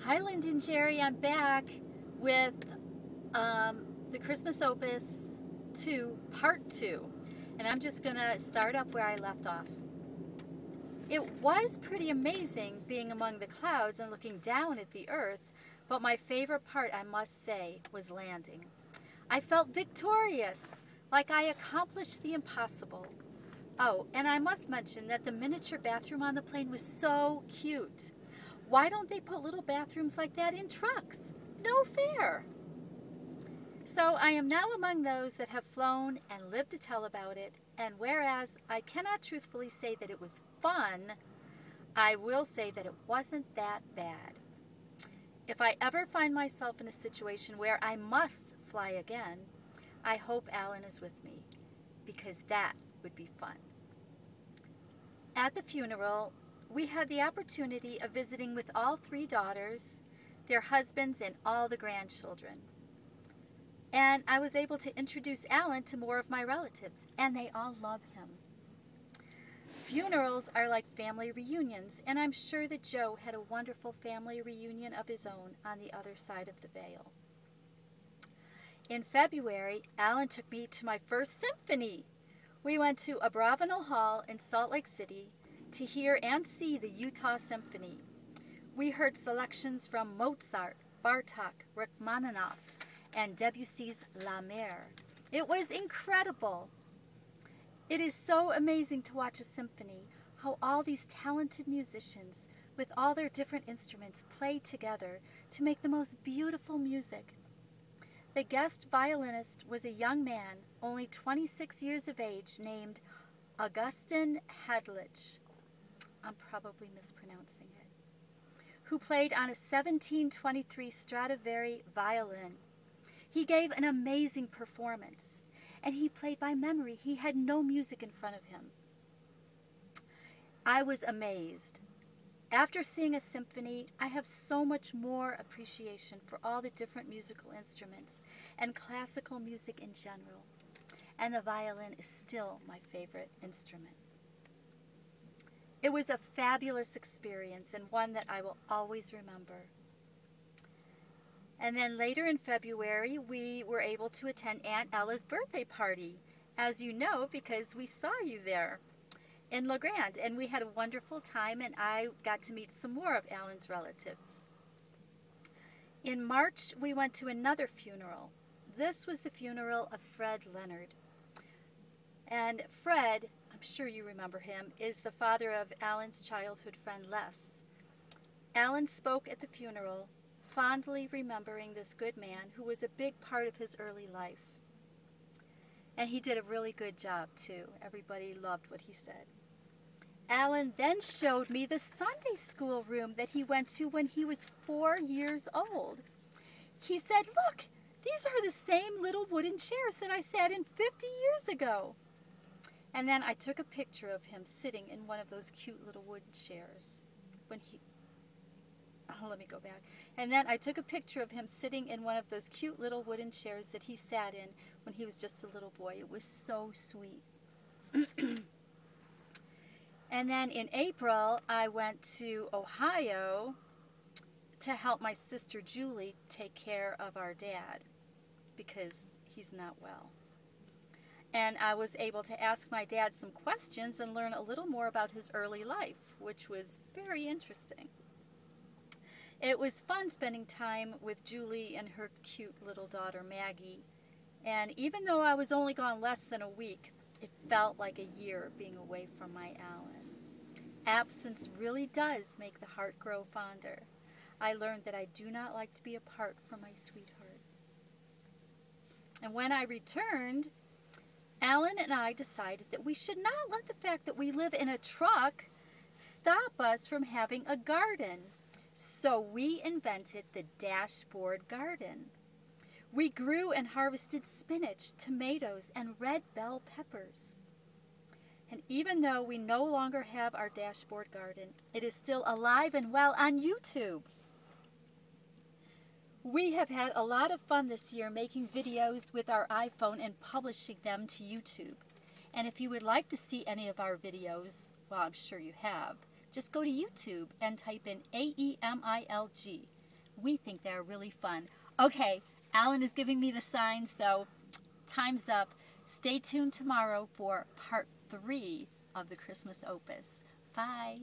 Hi, Linda and Jerry. I'm back with the Christmas Opus 2, Part 2. And I'm just going to start up where I left off. It was pretty amazing being among the clouds and looking down at the earth, but my favorite part, I must say, was landing. I felt victorious, like I accomplished the impossible. Oh, and I must mention that the miniature bathroom on the plane was so cute. Why don't they put little bathrooms like that in trucks? No fair. So I am now among those that have flown and lived to tell about it, and whereas I cannot truthfully say that it was fun, I will say that it wasn't that bad. If I ever find myself in a situation where I must fly again, I hope Alan is with me, because that would be fun. At the funeral, we had the opportunity of visiting with all 3 daughters, their husbands, and all the grandchildren. And I was able to introduce Alan to more of my relatives, and they all love him. Funerals are like family reunions, and I'm sure that Joe had a wonderful family reunion of his own on the other side of the veil. In February, Alan took me to my first symphony. We went to Abravanel Hall in Salt Lake City to hear and see the Utah Symphony. We heard selections from Mozart, Bartok, Rachmaninoff, and Debussy's La Mer. It was incredible. It is so amazing to watch a symphony, how all these talented musicians with all their different instruments play together to make the most beautiful music. The guest violinist was a young man, only 26 years of age, named Augustin Hadlich. I'm probably mispronouncing it. Who played on a 1723 Stradivari violin. He gave an amazing performance, and he played by memory. He had no music in front of him. I was amazed. After seeing a symphony, I have so much more appreciation for all the different musical instruments and classical music in general. And the violin is still my favorite instrument. It was a fabulous experience and one that I will always remember. And then later in February, we were able to attend Aunt Ella's birthday party, as you know, because we saw you there in La Grande, and we had a wonderful time, and I got to meet some more of Alan's relatives. In March, we went to another funeral. This was the funeral of Fred Leonard. And Fred, I'm sure you remember him, is the father of Alan's childhood friend Les. Alan spoke at the funeral, fondly remembering this good man who was a big part of his early life. And he did a really good job, too. Everybody loved what he said. Alan then showed me the Sunday school room that he went to when he was 4 years old. He said, "Look, these are the same little wooden chairs that I sat in 50 years ago." And then I took a picture of him sitting in one of those cute little wooden chairs let me go back. And then I took a picture of him sitting in one of those cute little wooden chairs that he sat in when he was just a little boy. It was so sweet. And then in April, I went to Ohio to help my sister Julie take care of our dad because he's not well. And I was able to ask my dad some questions and learn a little more about his early life, which was very interesting. It was fun spending time with Julie and her cute little daughter Maggie. And even though I was only gone less than a week, it felt like a year being away from my Alan. Absence really does make the heart grow fonder. I learned that I do not like to be apart from my sweetheart. And when I returned, Alan and I decided that we should not let the fact that we live in a truck stop us from having a garden. So we invented the dashboard garden. We grew and harvested spinach, tomatoes, and red bell peppers. And even though we no longer have our dashboard garden, it is still alive and well on YouTube. We have had a lot of fun this year making videos with our iPhone and publishing them to YouTube. And if you would like to see any of our videos, well, I'm sure you have, just go to YouTube and type in AEMILG. We think they're really fun. Okay, Alan is giving me the sign, so time's up. Stay tuned tomorrow for part 3 of the Christmas Opus. Bye.